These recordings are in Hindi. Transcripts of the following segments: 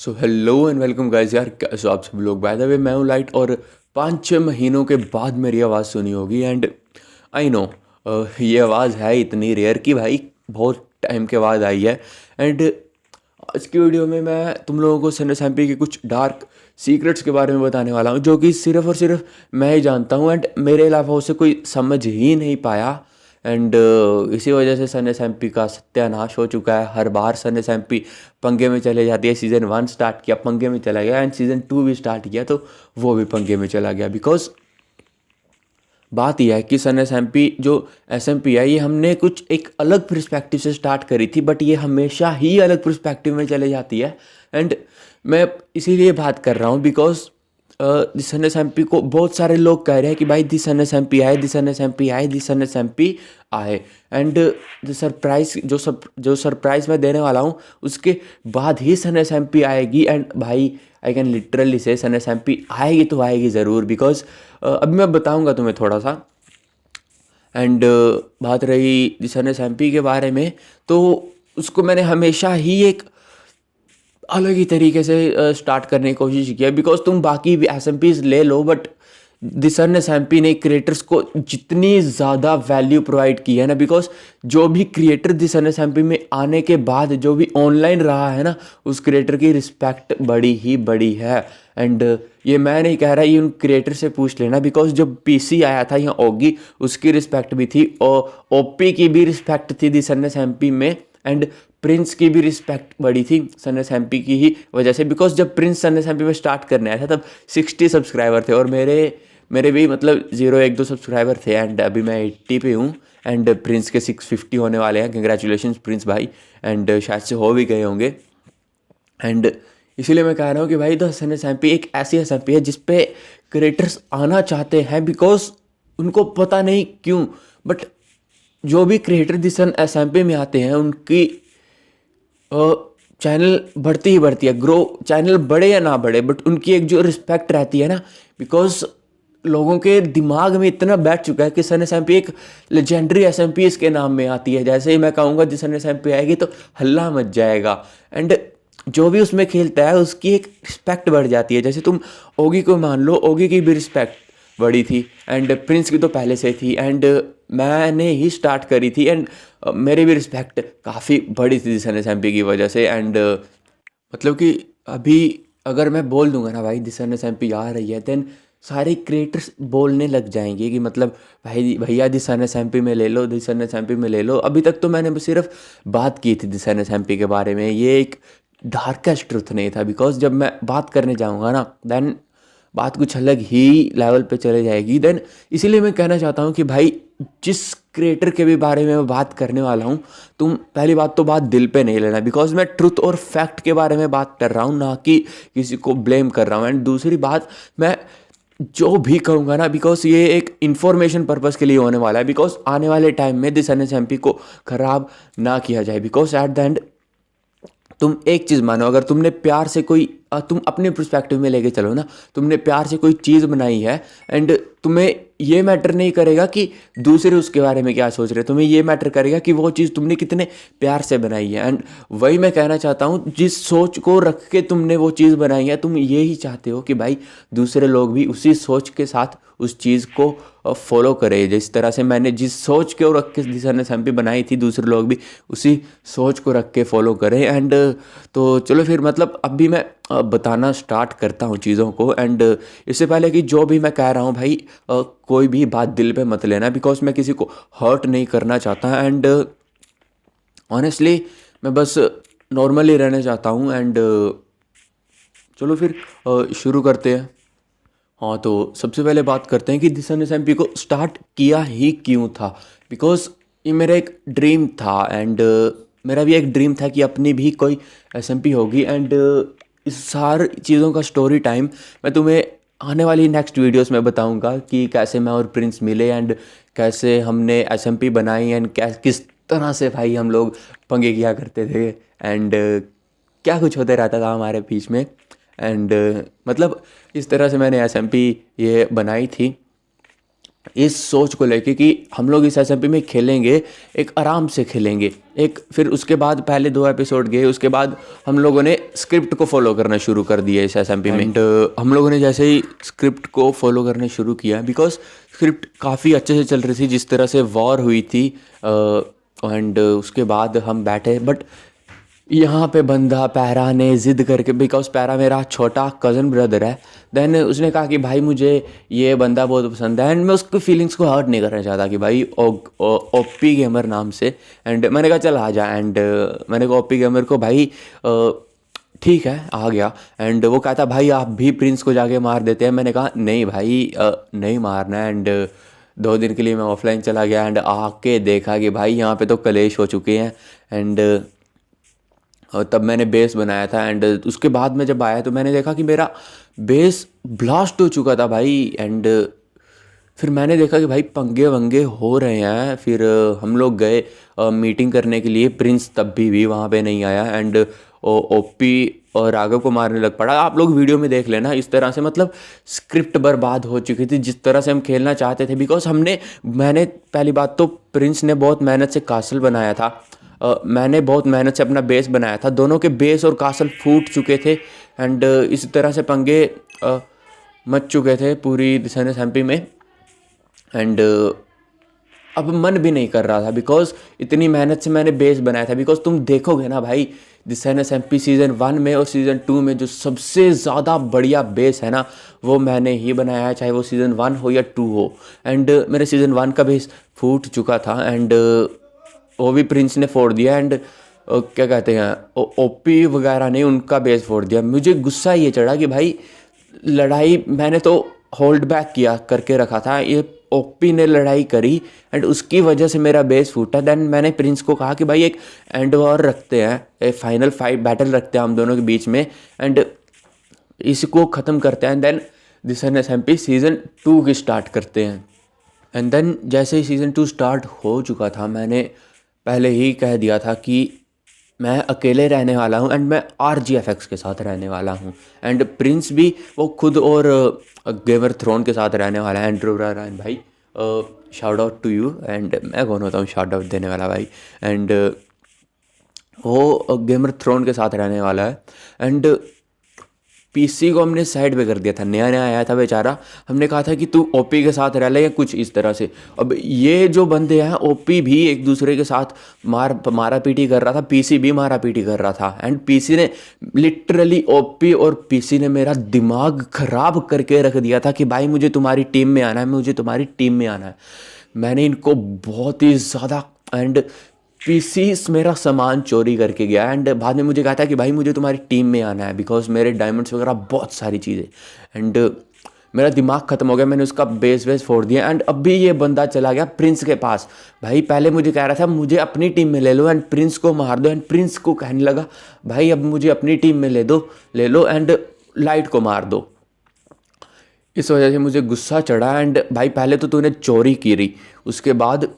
So hello and welcome guys यार, कैसे हो आप सब लोग। बाय द वे मैं हूँ लाइट और 5-6 महीनों के बाद मेरी आवाज़ सुनी होगी। एंड आई नो ये आवाज़ है इतनी रेयर कि भाई बहुत टाइम के बाद आई है। एंड आज की वीडियो में मैं तुम लोगों को सन्नी सैम्पी के कुछ डार्क सीक्रेट्स के बारे में बताने वाला हूँ, जो कि सिर्फ और सिर्फ मैं ही जानता हूँ एंड मेरे अलावा उसे कोई समझ ही नहीं पाया। एंड इसी वजह से सन्नी सैम्पी का सत्यानाश हो चुका है। हर बार सन्नी सैम्पी पंगे में चले जाती है। सीज़न 1 स्टार्ट किया, पंगे में चला गया, एंड सीज़न 2 भी स्टार्ट किया तो वो भी पंगे में चला गया। बिकॉज बात यह है कि सन्नी सैम्पी जो एसएमपी है, ये हमने कुछ एक अलग पर्सपेक्टिव से स्टार्ट करी थी, बट ये हमेशा ही अलग पर्सपेक्टिव में चले जाती है। एंड मैं इसीलिए बात कर रहा हूँ बिकॉज दिस सन्नी सैम्पी को बहुत सारे लोग कह रहे हैं कि भाई दिस सन्नी सैम्पी आए, दिस सन्नी सैम्पी आए, दिस सन्नी सैम्पी आए। एंड जो सरप्राइज मैं देने वाला हूँ उसके बाद ही सन्नी सैम्पी आएगी। एंड भाई आई कैन लिटरली से सन्नी सैम्पी आएगी तो आएगी ज़रूर। बिकॉज अभी मैं बताऊंगा तुम्हें थोड़ा सा। एंड बात रही सन्नी सैम्पी के बारे में, तो उसको मैंने हमेशा ही एक अलग ही तरीके से स्टार्ट करने की कोशिश की है। बिकॉज तुम बाकी भी एस एम पीज ले लो, बट दिसर सैम्पी ने क्रिएटर्स को जितनी ज़्यादा वैल्यू प्रोवाइड की है ना, बिकॉज जो भी क्रिएटर दिसर सैम्पी में आने के बाद जो भी ऑनलाइन रहा है ना, उस क्रिएटर की रिस्पेक्ट बड़ी ही बड़ी है। एंड ये मैं नहीं कह रहा, ये उन क्रिएटर से पूछ लेना। बिकॉज जब पीसी आया था यहाँ ओगी, उसकी रिस्पेक्ट भी थी और ओपी की भी रिस्पेक्ट थी दिसर सैम्पी में। एंड प्रिंस की भी रिस्पेक्ट बड़ी थी सन्नी सैम्पी की ही वजह से। बिकॉज जब प्रिंस सन्नी सैम्पी में स्टार्ट करने आया था तब 60 सब्सक्राइबर थे और मेरे भी मतलब 0-1-2 सब्सक्राइबर थे। एंड अभी मैं 80 पे हूँ। एंड प्रिंस के 650 होने वाले हैं। कंग्रेचुलेशन प्रिंस भाई। एंड शायद से हो भी गए होंगे। एंड इसीलिए मैं कह रहा हूँ कि भाई द सन्नी सैम्पी एक ऐसी एसएमपी है जिसपे क्रिएटर्स आना चाहते हैं। बिकॉज उनको पता नहीं क्यों, बट जो भी क्रिएटर दिस एसएमपी में आते हैं उनकी चैनल बढ़ती ही बढ़ती है। ग्रो चैनल बढ़े या ना बढ़े, बट उनकी एक जो रिस्पेक्ट रहती है ना, बिकॉज लोगों के दिमाग में इतना बैठ चुका है कि सन्नी सैम्पी एक लेजेंडरी एसएमपी इसके नाम में आती है। जैसे ही मैं कहूँगा जिस सन्नी सैम्पी आएगी तो हल्ला मच जाएगा। एंड जो भी उसमें खेलता है उसकी एक रिस्पेक्ट बढ़ जाती है। जैसे तुम ओगी को मान लो, ओगी की भी रिस्पेक्ट बड़ी थी एंड प्रिंस की तो पहले से थी। एंड मैंने ही स्टार्ट करी थी एंड मेरी भी रिस्पेक्ट काफ़ी बड़ी थी सन्नी सैम्पी की वजह से। एंड मतलब कि अभी अगर मैं बोल दूंगा ना भाई दिस सन्नी सैम्पी आ रही है, देन सारे क्रिएटर्स बोलने लग जाएंगे कि मतलब भाई भैया दिस सन्नी सैम्पी में ले लो, दिस सन्नी सैम्पी में ले लो। अभी तक तो मैंने सिर्फ बात की थी दिस सन्नी सैम्पी के बारे में, ये एक डार्केस्ट ट्रुथ नहीं था। बिकॉज जब मैं बात करने जाऊँगा ना, देन बात कुछ अलग ही लेवल पे चले जाएगी। देन इसीलिए मैं कहना चाहता हूँ कि भाई जिस क्रिएटर के भी बारे में मैं बात करने वाला हूँ, तुम पहली बात तो बात दिल पे नहीं लेना। बिकॉज मैं ट्रुथ और फैक्ट के बारे में बात कर रहा हूँ, ना कि किसी को ब्लेम कर रहा हूँ। एंड दूसरी बात, मैं जो भी कहूँगा ना, बिकॉज ये एक इन्फॉर्मेशन पर्पज़ के लिए होने वाला है। बिकॉज आने वाले टाइम में दिस एनएसएमपी को ख़राब ना किया जाए। बिकॉज एट द एंड तुम एक चीज़ मानो, अगर तुमने प्यार से कोई तुम अपने पर्सपेक्टिव में लेके चलो ना, तुमने प्यार से कोई चीज़ बनाई है एंड तुम्हें ये मैटर नहीं करेगा कि दूसरे उसके बारे में क्या सोच रहे हैं, तुम्हें ये मैटर करेगा कि वो चीज़ तुमने कितने प्यार से बनाई है। एंड वही मैं कहना चाहता हूँ, जिस सोच को रख के तुमने वो चीज़ बनाई है, तुम ये ही चाहते हो कि भाई दूसरे लोग भी उसी सोच के साथ उस चीज़ को फॉलो करें। जिस तरह से मैंने जिस सोच को रख के दिशा एसएमपी बनाई थी, दूसरे लोग भी उसी सोच को रख के फॉलो करें। एंड तो चलो फिर मतलब अभी मैं बताना स्टार्ट करता हूँ चीज़ों को। एंड इससे पहले कि जो भी मैं कह रहा हूँ भाई, कोई भी बात दिल पे मत लेना, बिकॉज मैं किसी को हर्ट नहीं करना चाहता। एंड ऑनेस्टली मैं बस नॉर्मली रहना चाहता हूँ। एंड चलो फिर शुरू करते हैं। हाँ, तो सबसे पहले बात करते हैं कि दिस एसएमपी को स्टार्ट किया ही क्यों था। बिकॉज ये मेरा एक ड्रीम था। एंड मेरा भी एक ड्रीम था कि अपनी भी कोई एसएमपी होगी। एंड इस सारी चीज़ों का स्टोरी टाइम मैं तुम्हें आने वाली नेक्स्ट वीडियोस में बताऊंगा कि कैसे मैं और प्रिंस मिले एंड कैसे हमने एसएमपी बनाई एंड किस तरह से भाई हम लोग पंगे किया करते थे। एंड क्या कुछ होते रहता था हमारे बीच में। एंड मतलब इस तरह से मैंने एसएमपी ये बनाई थी। इस सोच को लेके कि हम लोग इस एसएमपी में खेलेंगे, एक आराम से खेलेंगे। एक फिर उसके बाद पहले 2 एपिसोड गए, उसके बाद हम लोगों ने स्क्रिप्ट को फॉलो करना शुरू कर दिया इस एसएमपी में। एंड हम लोगों ने जैसे ही स्क्रिप्ट को फॉलो करना शुरू किया, बिकॉज स्क्रिप्ट काफ़ी अच्छे से चल रही थी, जिस तरह से वॉर हुई थी। एंड उसके बाद हम बैठे, बट यहाँ पे बंदा पैरा ने ज़िद करके, बिकॉज पैरा मेरा छोटा कज़न ब्रदर है, देन उसने कहा कि भाई मुझे ये बंदा बहुत पसंद है। एंड मैं उसकी फीलिंग्स को हर्ट नहीं करना चाहता कि भाई ओपी गेमर नाम से। एंड मैंने कहा चल आ जा। एंड मैंने कहा ओपी गेमर को भाई ठीक है, आ गया। एंड वो कहता भाई आप भी प्रिंस को जाके मार देते हैं। मैंने कहा नहीं भाई नहीं मारना है। एंड 2 दिन के लिए मैं ऑफलाइन चला गया एंड आके देखा कि भाई यहाँ पे तो कलेश हो चुके हैं। एंड और तब मैंने बेस बनाया था। एंड उसके बाद में जब आया तो मैंने देखा कि मेरा बेस ब्लास्ट हो चुका था भाई। एंड फिर मैंने देखा कि भाई पंगे वंगे हो रहे हैं। फिर हम लोग गए मीटिंग करने के लिए। प्रिंस तब भी वहाँ पे नहीं आया। एंड ओपी और राघव को मारने लग पड़ा। आप लोग वीडियो में देख लेना। इस तरह से मतलब स्क्रिप्ट बर्बाद हो चुकी थी जिस तरह से हम खेलना चाहते थे। बिकॉज मैंने पहली बात तो प्रिंस ने बहुत मेहनत से कासल बनाया था। मैंने बहुत मेहनत से अपना बेस बनाया था। दोनों के बेस और कासल फूट चुके थे। एंड इस तरह से पंगे मच चुके थे पूरी दिसैनस एमपी में। एंड अब मन भी नहीं कर रहा था, बिकॉज इतनी मेहनत से मैंने बेस बनाया था। बिकॉज तुम देखोगे ना भाई, दिसैनस एमपी सीज़न 1 में और सीज़न 2 में जो सबसे ज़्यादा बढ़िया बेस है ना, वो मैंने ही बनाया है, चाहे वो सीज़न 1 हो या 2 हो। एंड मेरे सीज़न 1 का बेस फूट चुका था। एंड वो भी प्रिंस ने फोड़ दिया। एंड क्या कहते हैं, ओपी वगैरह ने उनका बेस फोड़ दिया। मुझे गुस्सा ये चढ़ा कि भाई लड़ाई मैंने तो होल्ड बैक किया करके रखा था, ये ओपी ने लड़ाई करी एंड उसकी वजह से मेरा बेस फूटा। देन मैंने प्रिंस को कहा कि भाई एक एंड वॉर रखते हैं, एक फाइनल फाइट बैटल रखते हैं हम दोनों के बीच में, एंड इसको ख़त्म करते हैं। देन दिसैनस एमपी सीज़न 2 की स्टार्ट करते हैं। एंड देन जैसे ही सीज़न 2 स्टार्ट हो चुका था, मैंने पहले ही कह दिया था कि मैं अकेले रहने वाला हूँ एंड मैं RGFX के साथ रहने वाला हूँ। एंड प्रिंस भी वो खुद और गेमर थ्रोन के साथ रहने वाला है। एंड्रू रायन भाई, shout out to you. And मैं कौन होता हूँ शाउट आउट देने वाला भाई। एंड वो गेमर थ्रोन के साथ रहने वाला है। एंड पीसी को हमने साइड पे कर दिया था, नया नया आया था बेचारा। हमने कहा था कि तू ओपी के साथ रह ले या कुछ इस तरह से। अब ये जो बंदे हैं, ओपी भी एक दूसरे के साथ मारा पीटी कर रहा था, पीसी भी मारा पीटी कर रहा था। एंड पीसी ने लिटरली, ओपी और पीसी ने मेरा दिमाग खराब करके रख दिया था कि भाई मुझे तुम्हारी टीम में आना है, मुझे तुम्हारी टीम में आना है। मैंने इनको बहुत ही ज़्यादा, एंड पीसी मेरा सामान चोरी करके गया। एंड बाद में मुझे कहा था कि भाई मुझे तुम्हारी टीम में आना है, बिकॉज मेरे डायमंड्स वगैरह बहुत सारी चीज़ें। एंड मेरा दिमाग ख़त्म हो गया, मैंने उसका बेस फोड़ दिया। एंड अब भी ये बंदा चला गया प्रिंस के पास। भाई पहले मुझे कह रहा था मुझे अपनी टीम में ले लो एंड प्रिंस को मार दो। एंड प्रिंस को कहने लगा भाई अब मुझे अपनी टीम में ले लो एंड लाइट को मार दो। इस वजह से मुझे गुस्सा चढ़ा। एंड भाई पहले तो तूने चोरी की रही, उसके बाद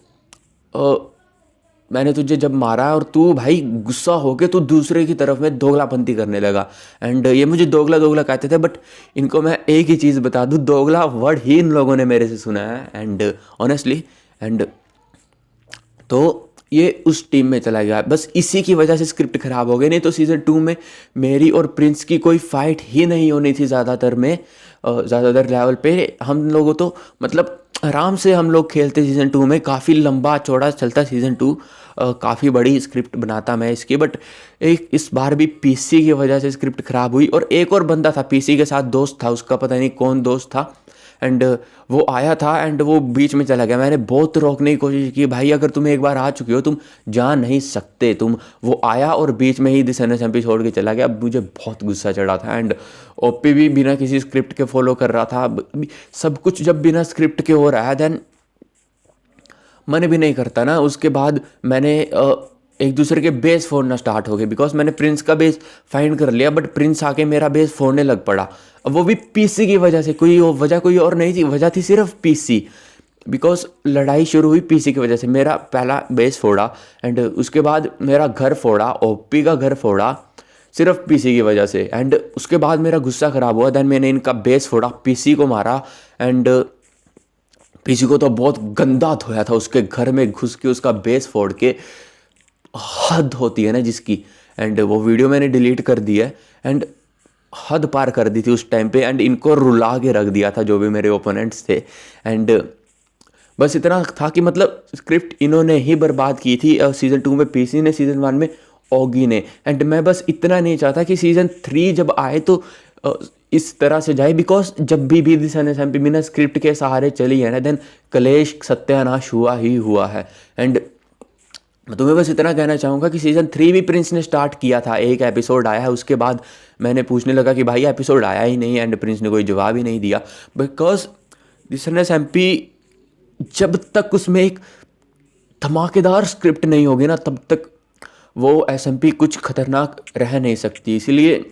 मैंने तुझे जब मारा और तू भाई गुस्सा होके तू दूसरे की तरफ में दोगलापंती करने लगा। एंड ये मुझे दोगला दोगला कहते थे, बट इनको मैं एक ही चीज़ बता दूँ, दोगला वर्ड ही इन लोगों ने मेरे से सुना है। एंड ऑनेस्टली, एंड तो ये उस टीम में चला गया। बस इसी की वजह से स्क्रिप्ट खराब हो गई, नहीं तो सीज़न 2 में मेरी और प्रिंस की कोई फाइट ही नहीं होनी थी ज़्यादातर लेवल पे। हम लोगों तो मतलब आराम से हम लोग खेलते सीज़न 2 में, काफ़ी लंबा चौड़ा चलता सीज़न 2, काफ़ी बड़ी स्क्रिप्ट बनाता मैं इसकी। बट एक इस बार भी पीसी की वजह से स्क्रिप्ट ख़राब हुई। और एक और बंदा था पीसी के साथ, दोस्त था उसका, पता नहीं कौन दोस्त था। एंड वो आया था एंड वो बीच में चला गया। मैंने बहुत रोकने की कोशिश की, भाई अगर तुम एक बार आ चुके हो तुम जा नहीं सकते तुम। वो आया और बीच में ही दिसैनस एमपी छोड़ के चला गया। अब मुझे बहुत गुस्सा चढ़ा था। एंड ओपी भी बिना किसी स्क्रिप्ट के फॉलो कर रहा था। सब कुछ जब बिना स्क्रिप्ट के हो रहा है, देन मन भी नहीं करता ना। उसके बाद मैंने एक दूसरे के बेस फोड़ना स्टार्ट हो गए, बिकॉज मैंने प्रिंस का बेस फाइंड कर लिया, बट प्रिंस आके मेरा बेस फोड़ने लग पड़ा। अब वो भी पीसी की वजह से, कोई और नहीं थी, वजह थी सिर्फ पीसी। बिकॉज लड़ाई शुरू हुई पीसी की वजह से। मेरा पहला बेस फोड़ा एंड उसके बाद मेरा घर फोड़ा, ओपी का घर फोड़ा, सिर्फ पीसी की वजह से। एंड उसके बाद मेरा गुस्सा ख़राब हुआ, देन मैंने इनका बेस फोड़ा, पीसी को मारा। एंड पीसी को तो बहुत गंदा धोया था, उसके घर में घुस के उसका बेस फोड़ के, हद होती है ना जिसकी। एंड वो वीडियो मैंने डिलीट कर दी है। एंड हद पार कर दी थी उस टाइम पे, एंड इनको रुला के रख दिया था जो भी मेरे ओपोनेंट्स थे। एंड बस इतना था कि मतलब स्क्रिप्ट इन्होंने ही बर्बाद की थी सीज़न 2 में पीसी ने, सीज़न 1 में ओगी ने। एंड मैं बस इतना नहीं चाहता कि सीज़न 3 जब आए तो इस तरह से जाए, बिकॉज जब भी दिस एसएमपी बिना स्क्रिप्ट के सहारे चली है ना, देन कलेश सत्यानाश हुआ ही हुआ है। एंड मैं तुम्हें बस इतना कहना चाहूँगा कि सीज़न 3 भी प्रिंस ने स्टार्ट किया था, एक एपिसोड आया है, उसके बाद मैंने पूछने लगा कि भाई एपिसोड आया ही नहीं, एंड प्रिंस ने कोई जवाब ही नहीं दिया। बिकॉज दिस एसएमपी जब तक उसमें एक धमाकेदार स्क्रिप्ट नहीं होगी ना, तब तक वो एसएमपी कुछ खतरनाक रह नहीं सकती। इसीलिए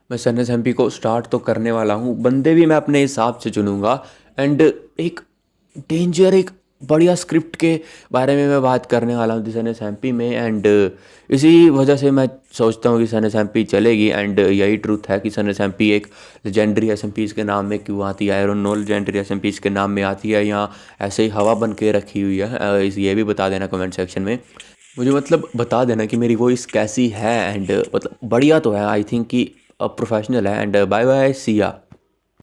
मैं सन एसएमपी को स्टार्ट तो करने वाला हूँ, बंदे भी मैं अपने हिसाब से चुनूँगा। एंड एक डेंजर, एक बढ़िया स्क्रिप्ट के बारे में मैं बात करने वाला हूँ सन एसएमपी में। एंड इसी वजह से मैं सोचता हूँ कि सन एसएमपी चलेगी। एंड यही ट्रूथ है कि सन एसएमपी एक लेजेंडरी एसएमपीज़ के नाम में क्यों आती है, आई डोंट नो लेजेंडरी एसएमपीज़ के नाम में आती है या ऐसे ही हवा बन के रखी हुई है। ये भी बता देना कमेंट सेक्शन में, मुझे मतलब बता देना कि मेरी वॉइस कैसी है। एंड मतलब बढ़िया तो है, आई थिंक कि प्रोफेशनल है। एंड बाय बाय, सी या।